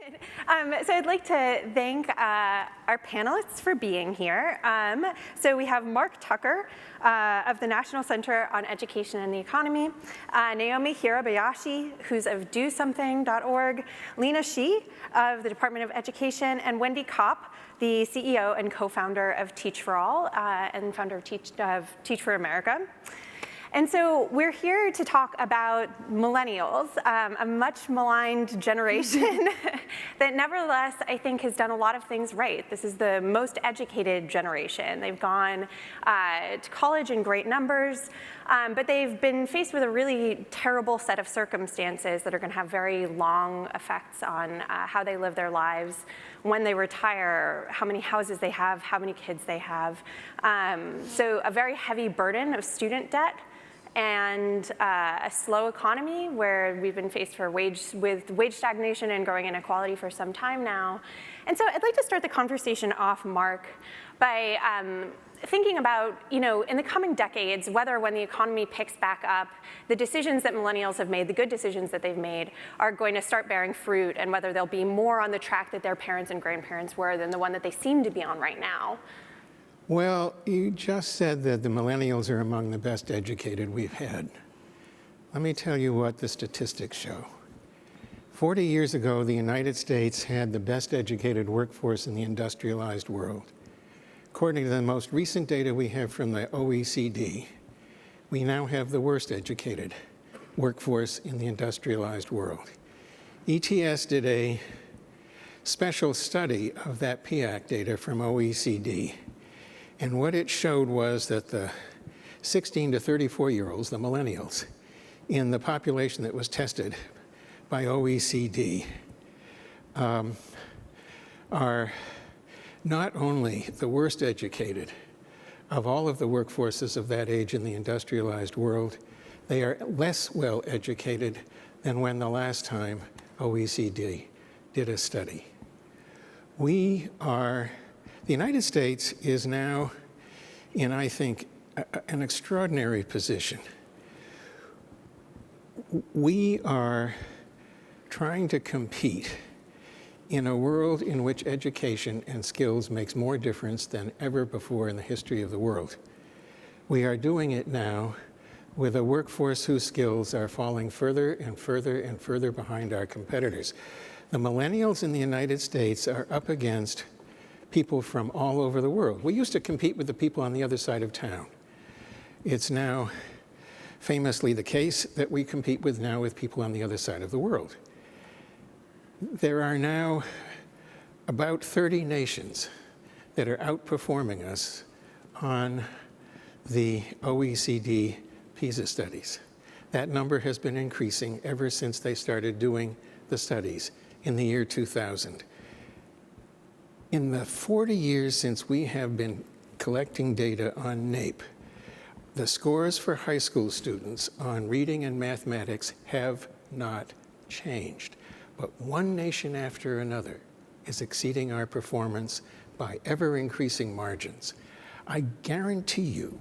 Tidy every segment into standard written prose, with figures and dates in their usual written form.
So I'd like to thank our panelists for being here. So we have Mark Tucker of the National Center on Education and the Economy, Naomi Hirabayashi, who's of DoSomething.org, Lena Shi of the Department of Education, and Wendy Kopp, the CEO and co-founder of Teach for All and founder of Teach for America. And so we're here to talk about millennials, a much maligned generation that nevertheless I think has done a lot of things right. This is the most educated generation. They've gone to college in great numbers, but they've been faced with a really terrible set of circumstances that are going to have very long effects on how they live their lives, when they retire, how many houses they have, how many kids they have. So a very heavy burden of student debt, and a slow economy where we've been faced with wage stagnation and growing inequality for some time now. And so I'd like to start the conversation off, Mark, by thinking about, in the coming decades, whether when the economy picks back up, the decisions that millennials have made, the good decisions that they've made, are going to start bearing fruit, and whether they'll be more on the track that their parents and grandparents were than the one that they seem to be on right now. Well, you just said that the millennials are among the best educated we've had. Let me tell you what the statistics show. 40 years ago, the United States had the best educated workforce in the industrialized world. According to the most recent data we have from the OECD, we now have the worst educated workforce in the industrialized world. ETS did a special study of that PIAC data from OECD. And what it showed was that the 16 to 34-year-olds, the millennials, in the population that was tested by OECD, are not only the worst educated of all of the workforces of that age in the industrialized world, they are less well educated than when the last time OECD did a study. The United States is now in, I think, an extraordinary position. We are trying to compete in a world in which education and skills makes more difference than ever before in the history of the world. We are doing it now with a workforce whose skills are falling further and further and further behind our competitors. The millennials in the United States are up against people from all over the world. We used to compete with the people on the other side of town. It's now famously the case that we compete with people on the other side of the world. There are now about 30 nations that are outperforming us on the OECD PISA studies. That number has been increasing ever since they started doing the studies in the year 2000. In the 40 years since we have been collecting data on NAEP, the scores for high school students on reading and mathematics have not changed. But one nation after another is exceeding our performance by ever-increasing margins. I guarantee you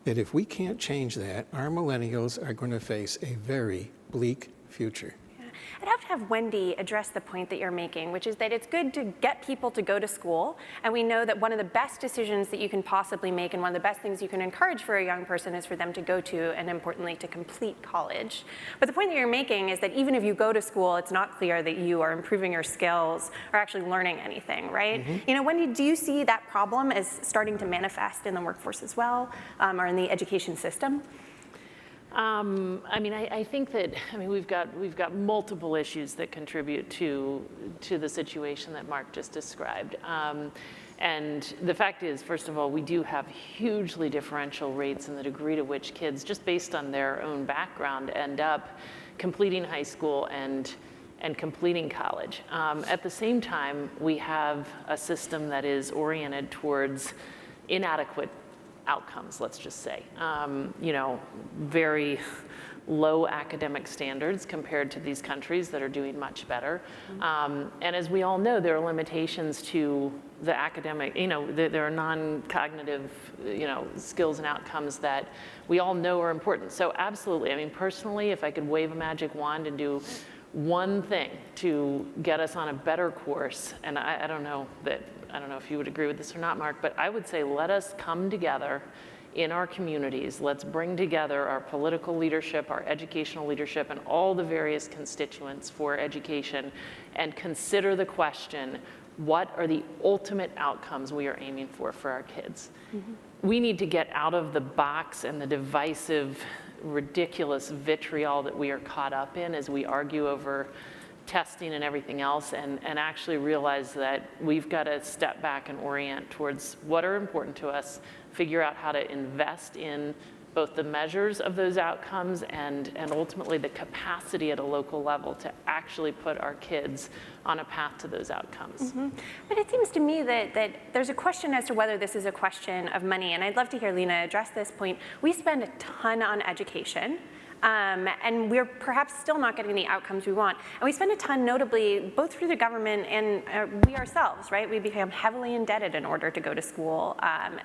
that if we can't change that, our millennials are going to face a very bleak future. I'd have to have Wendy address the point that you're making, which is that it's good to get people to go to school, and we know that one of the best decisions that you can possibly make and one of the best things you can encourage for a young person is for them to go to, and importantly, to complete college. But the point that you're making is that even if you go to school, it's not clear that you are improving your skills or actually learning anything, right? Mm-hmm. Wendy, do you see that problem as starting to manifest in the workforce as well, or in the education system? I think that we've got multiple issues that contribute to the situation that Mark just described. And the fact is, first of all, we do have hugely differential rates in the degree to which kids, just based on their own background, end up completing high school and completing college. At the same time, we have a system that is oriented towards inadequate outcomes, let's just say. Very low academic standards compared to these countries that are doing much better. And as we all know, there are limitations to the academic, there are non-cognitive, skills and outcomes that we all know are important. So absolutely, personally, if I could wave a magic wand and do one thing to get us on a better course, and I don't know if you would agree with this or not, Mark, but I would say let us come together in our communities. Let's bring together our political leadership, our educational leadership, and all the various constituents for education and consider the question, what are the ultimate outcomes we are aiming for our kids? Mm-hmm. We need to get out of the box and the divisive, ridiculous vitriol that we are caught up in as we argue over testing and everything else, and actually realize that we've got to step back and orient towards what are important to us, figure out how to invest in both the measures of those outcomes and ultimately the capacity at a local level to actually put our kids on a path to those outcomes. Mm-hmm. But it seems to me that there's a question as to whether this is a question of money, and I'd love to hear Lena address this point. We spend a ton on education. And we're perhaps still not getting the outcomes we want. And we spend a ton, notably, both through the government and we ourselves, right? We become heavily indebted in order to go to school,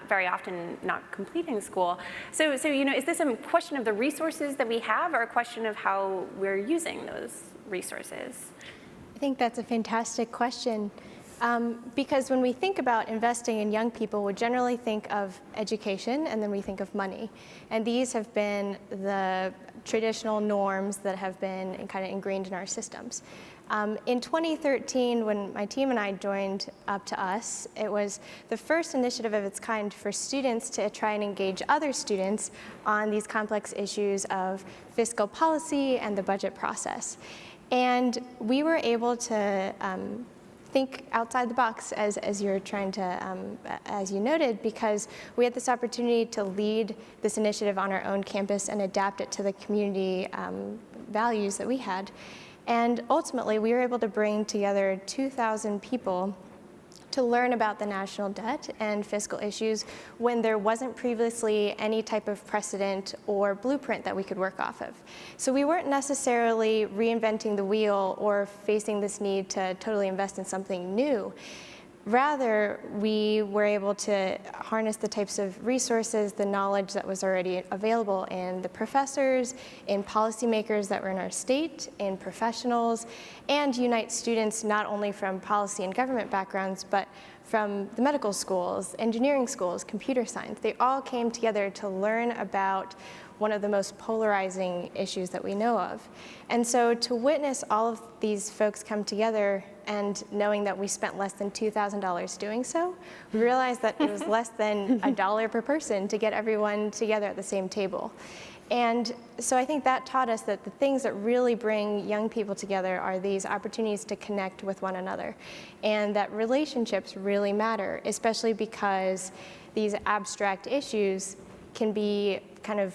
very often not completing school. So is this a question of the resources that we have or a question of how we're using those resources? I think that's a fantastic question. Because when we think about investing in young people, we generally think of education and then we think of money. And these have been the traditional norms that have been kind of ingrained in our systems. In 2013, when my team and I joined Up to Us, it was the first initiative of its kind for students to try and engage other students on these complex issues of fiscal policy and the budget process. And we were able to think outside the box, as you're trying to, as you noted, because we had this opportunity to lead this initiative on our own campus and adapt it to the community values that we had. And ultimately, we were able to bring together 2,000 people to learn about the national debt and fiscal issues when there wasn't previously any type of precedent or blueprint that we could work off of. So we weren't necessarily reinventing the wheel or facing this need to totally invest in something new. Rather, we were able to harness the types of resources, the knowledge that was already available in the professors, in policymakers that were in our state, in professionals, and unite students not only from policy and government backgrounds, but from the medical schools, engineering schools, computer science. They all came together to learn about one of the most polarizing issues that we know of. And so to witness all of these folks come together and knowing that we spent less than $2,000 doing so, we realized that it was less than $1 per person to get everyone together at the same table. And so I think that taught us that the things that really bring young people together are these opportunities to connect with one another, and that relationships really matter, especially because these abstract issues can be kind of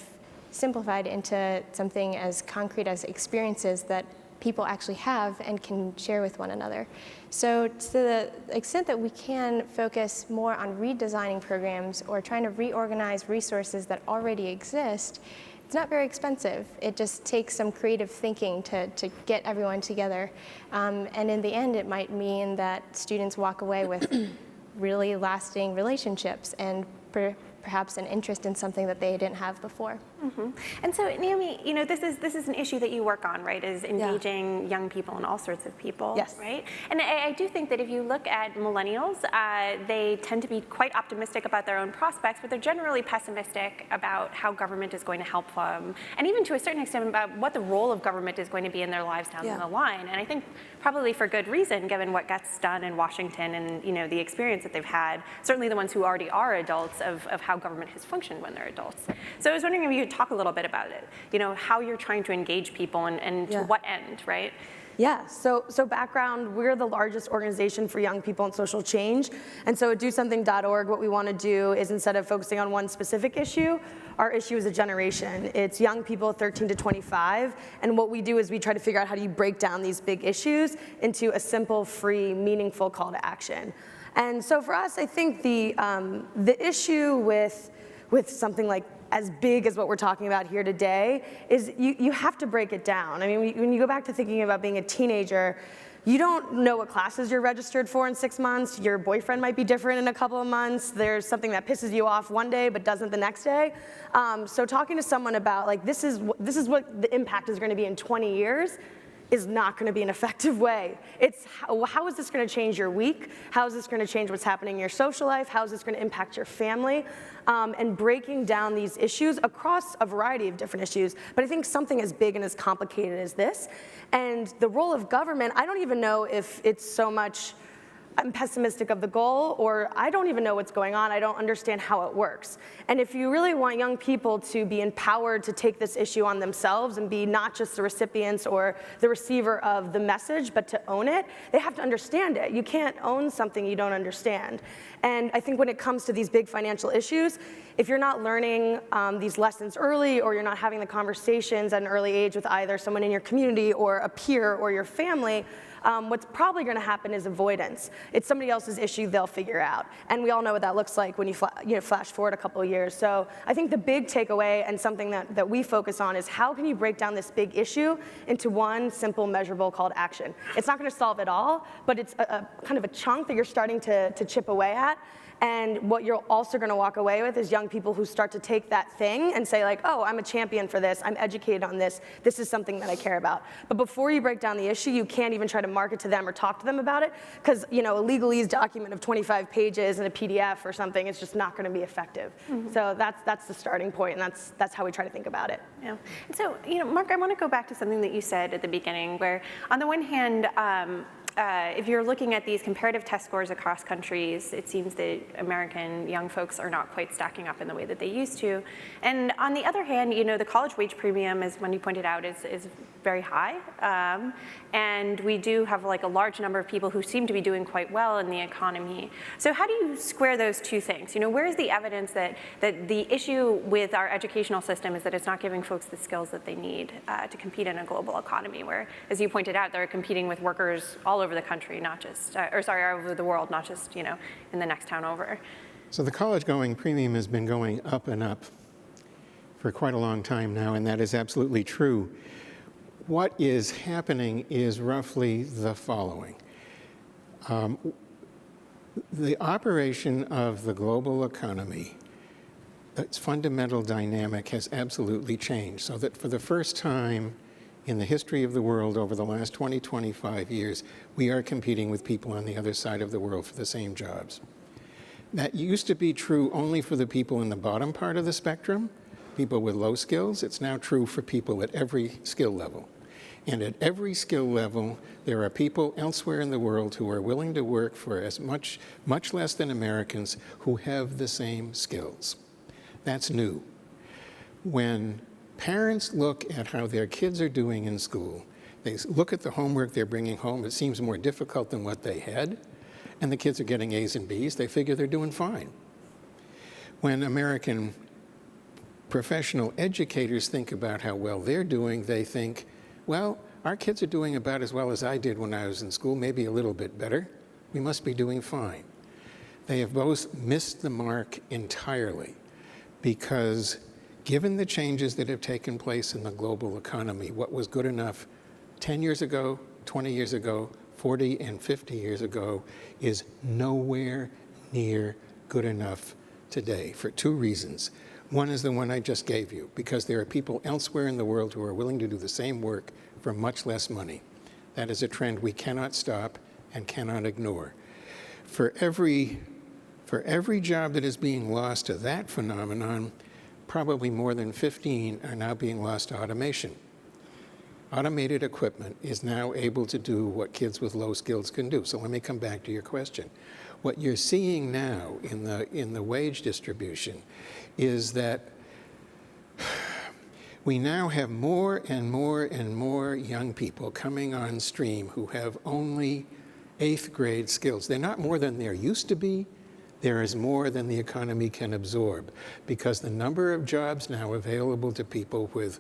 simplified into something as concrete as experiences that people actually have and can share with one another. So to the extent that we can focus more on redesigning programs or trying to reorganize resources that already exist, it's not very expensive. It just takes some creative thinking to get everyone together. And in the end, it might mean that students walk away with really lasting relationships and perhaps an interest in something that they didn't have before. Mm-hmm. And so, Naomi, this is an issue that you work on, right? Is engaging young people and all sorts of people, yes, right? And I do think that if you look at millennials, they tend to be quite optimistic about their own prospects, but they're generally pessimistic about how government is going to help them, and even to a certain extent about what the role of government is going to be in their lives down the line. And I think probably for good reason, given what gets done in Washington and the experience that they've had. Certainly the ones who already are adults of how government has functioned when they're adults. So I was wondering if you could talk a little bit about it, how you're trying to engage people and to what end, right? Yeah, so background, we're the largest organization for young people and social change. And so at DoSomething.org, what we want to do is, instead of focusing on one specific issue, our issue is a generation. It's young people 13 to 25. And what we do is we try to figure out how do you break down these big issues into a simple, free, meaningful call to action. And so for us, I think the issue with something like as big as what we're talking about here today is you have to break it down. I mean, when you go back to thinking about being a teenager, you don't know what classes you're registered for in 6 months. Your boyfriend might be different in a couple of months. There's something that pisses you off one day but doesn't the next day. So talking to someone about this is what the impact is going to be in 20 years, is not going to be an effective way. It's how is this going to change your week? How is this going to change what's happening in your social life? How is this going to impact your family? And breaking down these issues across a variety of different issues. But I think something as big and as complicated as this, and the role of government, I don't even know if it's so much I'm pessimistic of the goal, or I don't even know what's going on, I don't understand how it works. And if you really want young people to be empowered to take this issue on themselves and be not just the recipients or the receiver of the message, but to own it, they have to understand it. You can't own something you don't understand. And I think when it comes to these big financial issues, if you're not learning these lessons early, or you're not having the conversations at an early age with either someone in your community or a peer or your family, what's probably going to happen is avoidance. It's somebody else's issue they'll figure out. And we all know what that looks like when you flash forward a couple of years. So I think the big takeaway, and something that we focus on, is how can you break down this big issue into one simple measurable call to action. It's not going to solve it all, but it's a kind of a chunk that you're starting to chip away at. And what you're also going to walk away with is young people who start to take that thing and say, like, oh, I'm a champion for this, I'm educated on this, this is something that I care about. But before you break down the issue, you can't even try to market to them or talk to them about it, because, you know, a legalese document of 25 pages and a PDF or something is just not going to be effective. Mm-hmm. So that's the starting point, and that's how we try to think about it. Yeah. And so, you know, Mark, I want to go back to something that you said at the beginning, where on the one hand, if you're looking at these comparative test scores across countries, it seems that American young folks are not quite stacking up in the way that they used to. And on the other hand, you know, the college wage premium, as Wendy pointed out, is very high. And we do have like a large number of people who seem to be doing quite well in the economy. So how do you square those two things? You know, where is the evidence that the issue with our educational system is that it's not giving folks the skills that they need to compete in a global economy, where, as you pointed out, they're competing with workers all over the country, not just, all over the world, not just, you know, in the next town over. So the college-going premium has been going up and up for quite a long time now, and that is absolutely true. What is happening is roughly the following. The operation of the global economy, its fundamental dynamic has absolutely changed, so that for the first time in the history of the world over the last 20, 25 years, we are competing with people on the other side of the world for the same jobs. That used to be true only for the people in the bottom part of the spectrum, people with low skills. It's now true for people at every skill level. And at every skill level, there are people elsewhere in the world who are willing to work for as much less than Americans who have the same skills. That's new. When parents look at how their kids are doing in school, they look at the homework they're bringing home, it seems more difficult than what they had, and the kids are getting A's and B's, they figure they're doing fine. When American professional educators think about how well they're doing, they think, well, our kids are doing about as well as I did when I was in school, maybe a little bit better. We must be doing fine. They have both missed the mark entirely, because given the changes that have taken place in the global economy, what was good enough 10 years ago, 20 years ago, 40 and 50 years ago is nowhere near good enough today for two reasons. One is the one I just gave you, because there are people elsewhere in the world who are willing to do the same work for much less money. That is a trend we cannot stop and cannot ignore. For every job that is being lost to that phenomenon, probably more than 15 are now being lost to automation. Automated equipment is now able to do what kids with low skills can do. So let me come back to your question. What you're seeing now in the wage distribution is that we now have more and more and more young people coming on stream who have only 8th grade skills. They're not more than there used to be. There is more than the economy can absorb, because the number of jobs now available to people with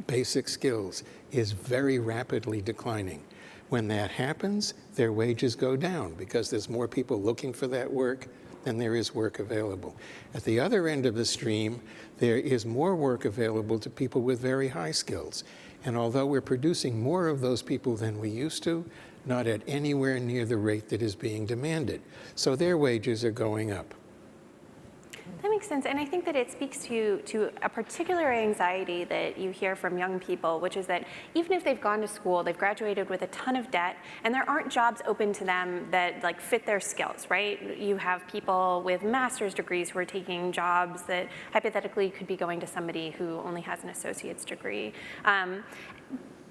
basic skills is very rapidly declining. When that happens, their wages go down because there's more people looking for that work than there is work available. At the other end of the stream, there is more work available to people with very high skills. And although we're producing more of those people than we used to, not at anywhere near the rate that is being demanded. So their wages are going up. That makes sense, and I think that it speaks to a particular anxiety that you hear from young people, which is that even if they've gone to school, they've graduated with a ton of debt, and there aren't jobs open to them that like fit their skills, right? You have people with master's degrees who are taking jobs that hypothetically could be going to somebody who only has an associate's degree.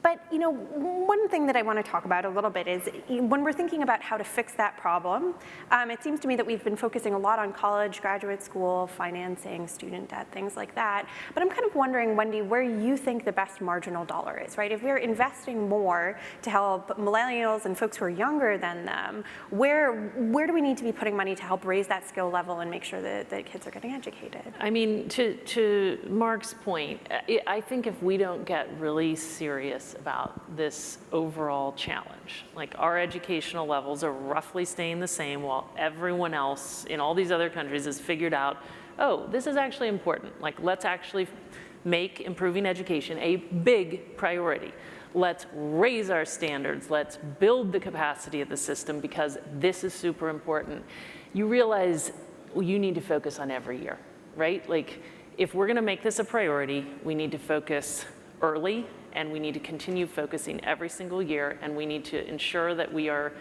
But one thing that I want to talk about a little bit is when we're thinking about how to fix that problem, it seems to me that we've been focusing a lot on college, graduate school, financing, student debt, things like that. But I'm kind of wondering, Wendy, where you think the best marginal dollar is, right? If we're investing more to help millennials and folks who are younger than them, where do we need to be putting money to help raise that skill level and make sure that kids are getting educated? I mean, to Mark's point, I think if we don't get really serious about this overall challenge, like our educational levels are roughly staying the same while everyone else in all these other countries has figured out, oh, this is actually important. Like, let's actually make improving education a big priority. Let's raise our standards. Let's build the capacity of the system because this is super important. You realize you need to focus on every year, right? Like, if we're gonna make this a priority, we need to focus early, and we need to continue focusing every single year, and we need to ensure that we are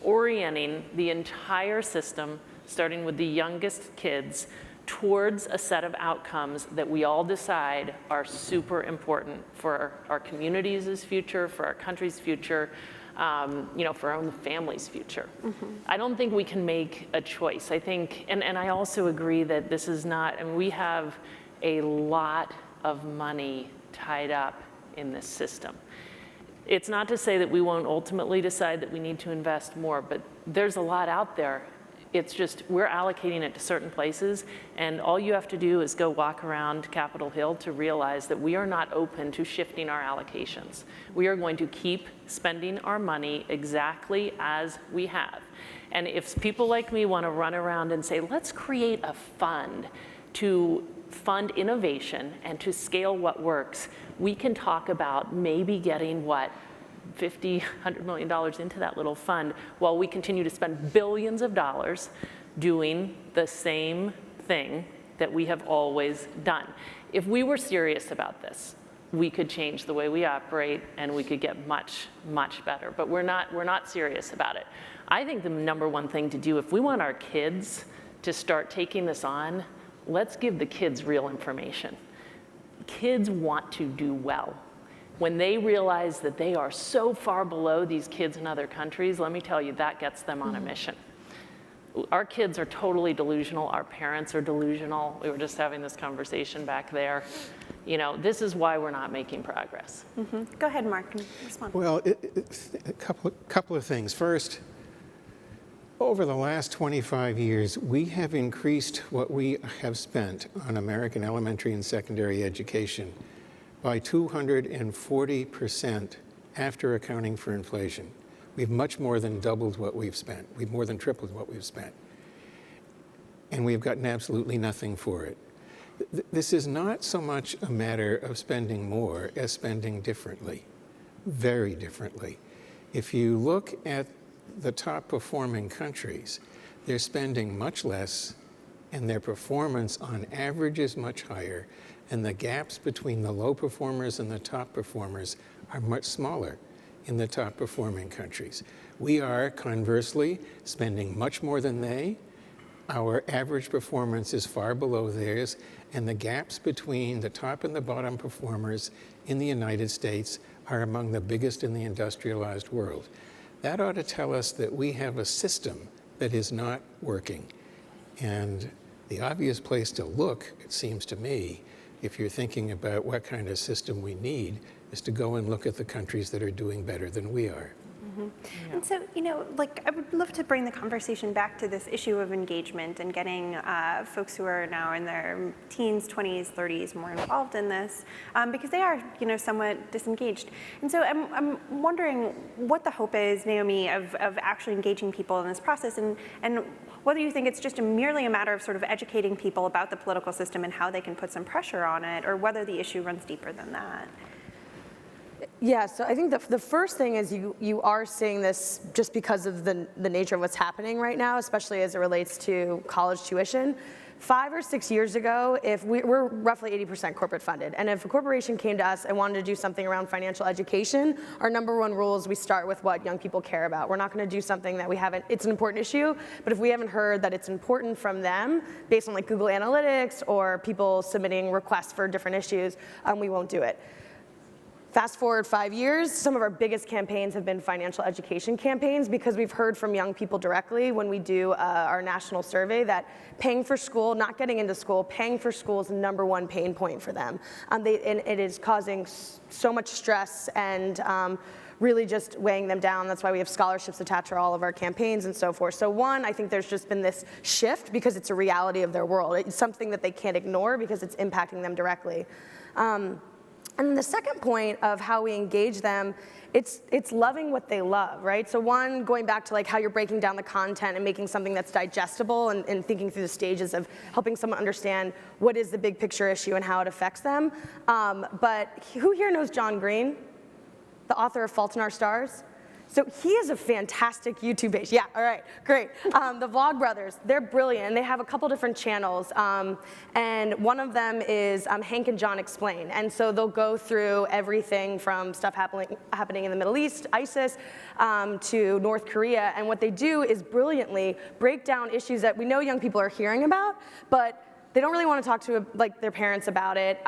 orienting the entire system, starting with the youngest kids, towards a set of outcomes that we all decide are super important for our communities' future, for our country's future, for our own family's future. Mm-hmm. I don't think we can make a choice. I think, and I also agree that this is not, and we have a lot of money tied up in this system. It's not to say that we won't ultimately decide that we need to invest more, but there's a lot out there. It's just we're allocating it to certain places, and all you have to do is go walk around Capitol Hill to realize that we are not open to shifting our allocations. We are going to keep spending our money exactly as we have. And if people like me want to run around and say, let's create a fund to fund innovation and to scale what works, we can talk about maybe getting $50, $100 million into that little fund while we continue to spend billions of dollars doing the same thing that we have always done. If we were serious about this, we could change the way we operate and we could get much, much better. But we're not serious about it. I think the number one thing to do, if we want our kids to start taking this on, let's give the kids real information. Kids want to do well. When they realize that they are so far below these kids in other countries, let me tell you, that gets them on a mission. Our kids are totally delusional. Our parents are delusional. We were just having this conversation back there. This is why we're not making progress. Mm-hmm. Go ahead, Mark, and respond. Well, a couple of things. First, over the last 25 years, we have increased what we have spent on American elementary and secondary education by 240% after accounting for inflation. We've much more than doubled what we've spent. We've more than tripled what we've spent. And we've gotten absolutely nothing for it. This is not so much a matter of spending more as spending differently, very differently. If you look at the top performing countries, they're spending much less and their performance on average is much higher, and the gaps between the low performers and the top performers are much smaller in the top performing countries. We are, conversely, spending much more than they. Our average performance is far below theirs, and the gaps between the top and the bottom performers in the United States are among the biggest in the industrialized world. That ought to tell us that we have a system that is not working. And the obvious place to look, it seems to me, if you're thinking about what kind of system we need, is to go and look at the countries that are doing better than we are. Mm-hmm. Yeah. And so, I would love to bring the conversation back to this issue of engagement and getting folks who are now in their teens, 20s, 30s more involved in this, because they are, somewhat disengaged. And so I'm wondering what the hope is, Naomi, of actually engaging people in this process, and whether you think it's just merely a matter of sort of educating people about the political system and how they can put some pressure on it, or whether the issue runs deeper than that. Yeah, so I think the first thing is you are seeing this just because of the nature of what's happening right now, especially as it relates to college tuition. 5 or 6 years ago, if we're roughly 80% corporate funded, and if a corporation came to us and wanted to do something around financial education, our #1 rule is we start with what young people care about. We're not going to do something that we haven't, it's an important issue, but if we haven't heard that it's important from them, based on like Google Analytics or people submitting requests for different issues, we won't do it. Fast forward 5 years, some of our biggest campaigns have been financial education campaigns because we've heard from young people directly when we do our national survey that paying for school, not getting into school, paying for school is the #1 pain point for them. And it is causing so much stress and really just weighing them down. That's why we have scholarships attached to all of our campaigns and so forth. So one, I think there's just been this shift because it's a reality of their world. It's something that they can't ignore because it's impacting them directly. And the second point of how we engage them, it's loving what they love, right? So one, going back to like how you're breaking down the content and making something that's digestible and thinking through the stages of helping someone understand what is the big picture issue and how it affects them. But who here knows John Green, the author of Fault in Our Stars? So he is a fantastic YouTube page. Yeah, all right, great. The Vlog Brothers, they're brilliant, and they have a couple different channels. And one of them is Hank and John Explain. And so they'll go through everything from stuff happening in the Middle East, ISIS, to North Korea. And what they do is brilliantly break down issues that we know young people are hearing about, but they don't really want to talk to like their parents about it,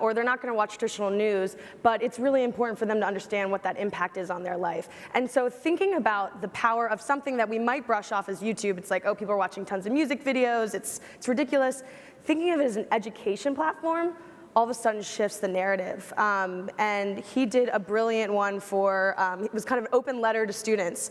or they're not going to watch traditional news, but it's really important for them to understand what that impact is on their life. And so thinking about the power of something that we might brush off as YouTube, it's like, oh, people are watching tons of music videos, it's ridiculous. Thinking of it as an education platform all of a sudden shifts the narrative. And he did a brilliant one for, it was kind of an open letter to students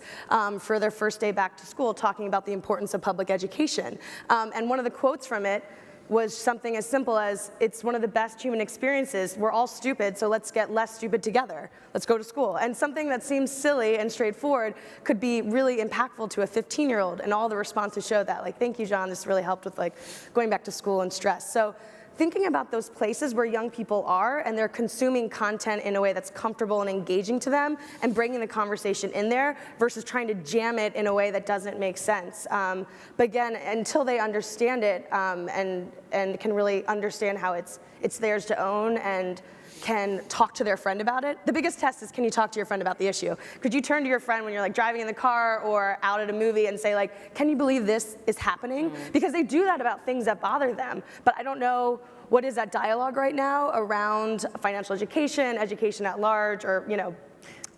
for their first day back to school, talking about the importance of public education. And one of the quotes from it was something as simple as, it's one of the best human experiences. We're all stupid, so let's get less stupid together. Let's go to school. And something that seems silly and straightforward could be really impactful to a 15-year-old, and all the responses show that. Like, thank you, John, this really helped with like going back to school and stress. So thinking about those places where young people are and they're consuming content in a way that's comfortable and engaging to them and bringing the conversation in there versus trying to jam it in a way that doesn't make sense. But again, until they understand it and can really understand how it's theirs to own and can talk to their friend about it. The biggest test is, can you talk to your friend about the issue? Could you turn to your friend when you're like driving in the car or out at a movie and say like, can you believe this is happening? Because they do that about things that bother them. But I don't know what is that dialogue right now around financial education, education at large, or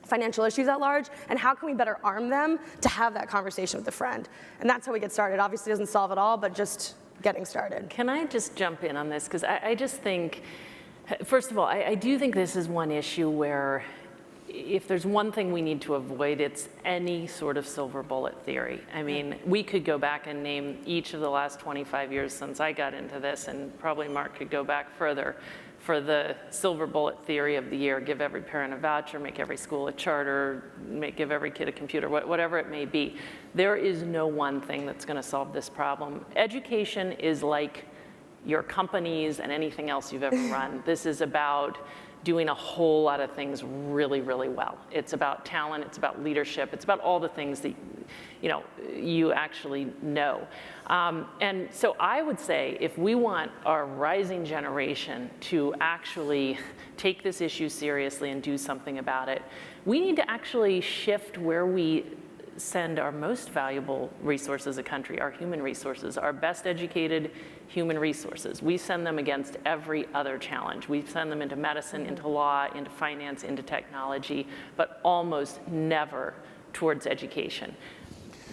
financial issues at large, and how can we better arm them to have that conversation with a friend? And that's how we get started. Obviously it doesn't solve it all, but just getting started. Can I just jump in on this? Because I just think, first of all, I do think this is one issue where if there's one thing we need to avoid, it's any sort of silver bullet theory. I mean, we could go back and name each of the last 25 years since I got into this, and probably Mark could go back further for the silver bullet theory of the year, give every parent a voucher, make every school a charter, give every kid a computer, whatever it may be. There is no one thing that's going to solve this problem. Education is like your companies and anything else you've ever run. This is about doing a whole lot of things really, really well. It's about talent, it's about leadership, it's about all the things that you actually know. And so I would say if we want our rising generation to actually take this issue seriously and do something about it, we need to actually shift where we send our most valuable resources as a country, our human resources, our best educated human resources. We send them against every other challenge. We send them into medicine, into law, into finance, into technology, but almost never towards education.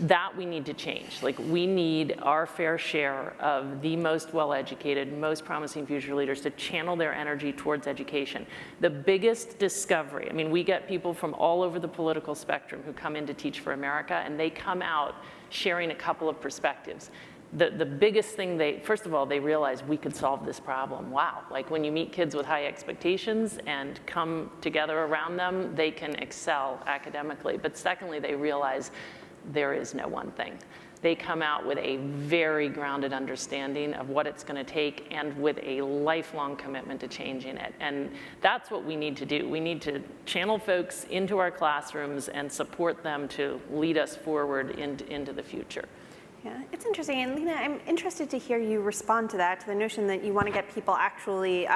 That we need to change. Like, we need our fair share of the most well-educated, most promising future leaders to channel their energy towards education. The biggest discovery, I mean, we get people from all over the political spectrum who come in to Teach for America, and they come out sharing a couple of perspectives. The biggest thing first of all, they realize we could solve this problem. Wow, like when you meet kids with high expectations and come together around them, they can excel academically. But secondly, they realize there is no one thing. They come out with a very grounded understanding of what it's going to take and with a lifelong commitment to changing it. And that's what we need to do. We need to channel folks into our classrooms and support them to lead us forward into the future. Yeah, it's interesting. And Lena, I'm interested to hear you respond to that, to the notion that you want to get people actually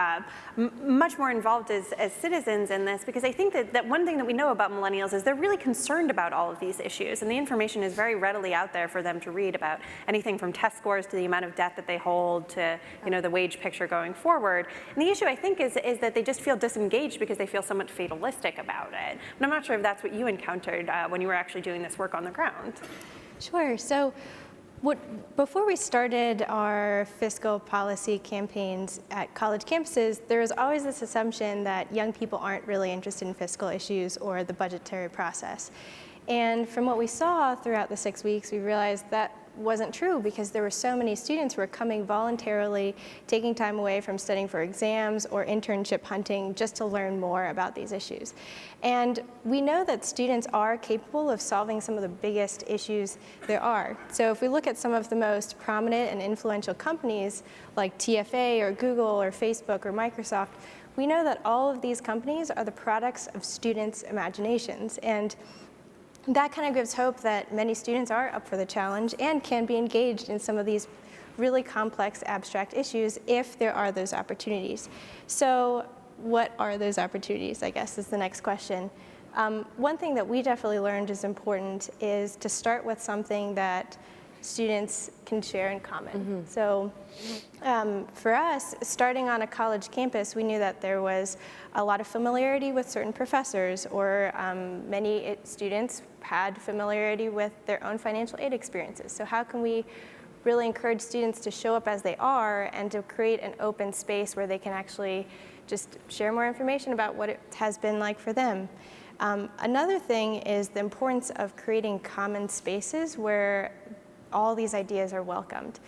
much more involved as citizens in this, because I think that one thing that we know about millennials is they're really concerned about all of these issues, and the information is very readily out there for them to read about anything from test scores to the amount of debt that they hold to the wage picture going forward. And the issue, I think, is that they just feel disengaged because they feel somewhat fatalistic about it. And I'm not sure if that's what you encountered when you were actually doing this work on the ground. Sure. So before we started our fiscal policy campaigns at college campuses, there was always this assumption that young people aren't really interested in fiscal issues or the budgetary process. And from what we saw throughout the 6 weeks, we realized that wasn't true, because there were so many students who were coming voluntarily, taking time away from studying for exams or internship hunting just to learn more about these issues. And we know that students are capable of solving some of the biggest issues there are. So if we look at some of the most prominent and influential companies like TFA or Google or Facebook or Microsoft, we know that all of these companies are the products of students' imaginations. And that kind of gives hope that many students are up for the challenge and can be engaged in some of these really complex, abstract issues if there are those opportunities. So what are those opportunities, I guess, is the next question. One thing that we definitely learned is important is to start with something that students can share in common. Mm-hmm. So for us, starting on a college campus, we knew that there was a lot of familiarity with certain professors, or many students had familiarity with their own financial aid experiences. So how can we really encourage students to show up as they are and to create an open space where they can actually just share more information about what it has been like for them? Another thing is the importance of creating common spaces where all these ideas are welcomed.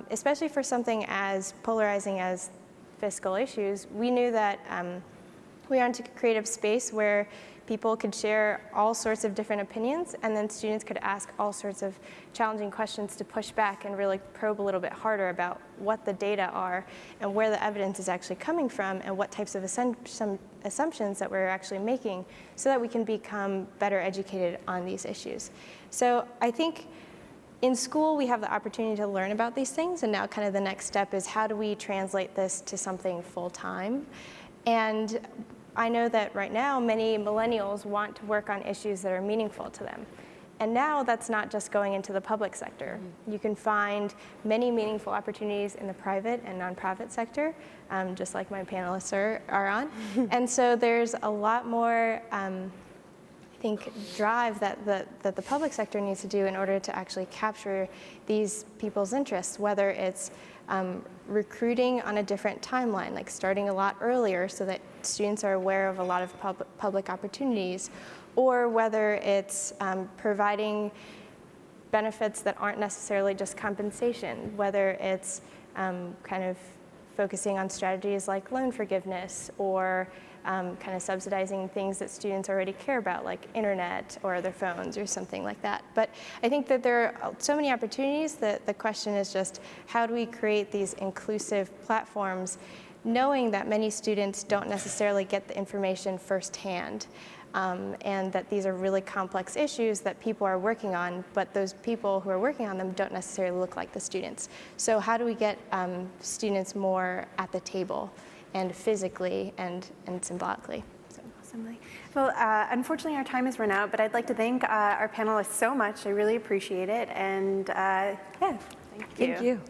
Especially for something as polarizing as fiscal issues, we knew that we wanted to create a space where people could share all sorts of different opinions, and then students could ask all sorts of challenging questions to push back and really probe a little bit harder about what the data are and where the evidence is actually coming from and what types of assumptions that we're actually making, so that we can become better educated on these issues. So I think in school, we have the opportunity to learn about these things, and now kind of the next step is how do we translate this to something full-time? And I know that right now, many millennials want to work on issues that are meaningful to them. And now that's not just going into the public sector. Mm-hmm. You can find many meaningful opportunities in the private and nonprofit sector, just like my panelists are on. And so there's a lot more drive that the public sector needs to do in order to actually capture these people's interests, whether it's recruiting on a different timeline, like starting a lot earlier so that students are aware of a lot of public opportunities, or whether it's providing benefits that aren't necessarily just compensation, whether it's kind of focusing on strategies like loan forgiveness, or kind of subsidizing things that students already care about, like internet or their phones or something like that. But I think that there are so many opportunities that the question is just, how do we create these inclusive platforms, knowing that many students don't necessarily get the information firsthand, and that these are really complex issues that people are working on, but those people who are working on them don't necessarily look like the students. So how do we get students more at the table, and physically and symbolically? So. Awesomely. Well, unfortunately, our time has run out, but I'd like to thank our panelists so much. I really appreciate it. And yeah, thank you. Thank you.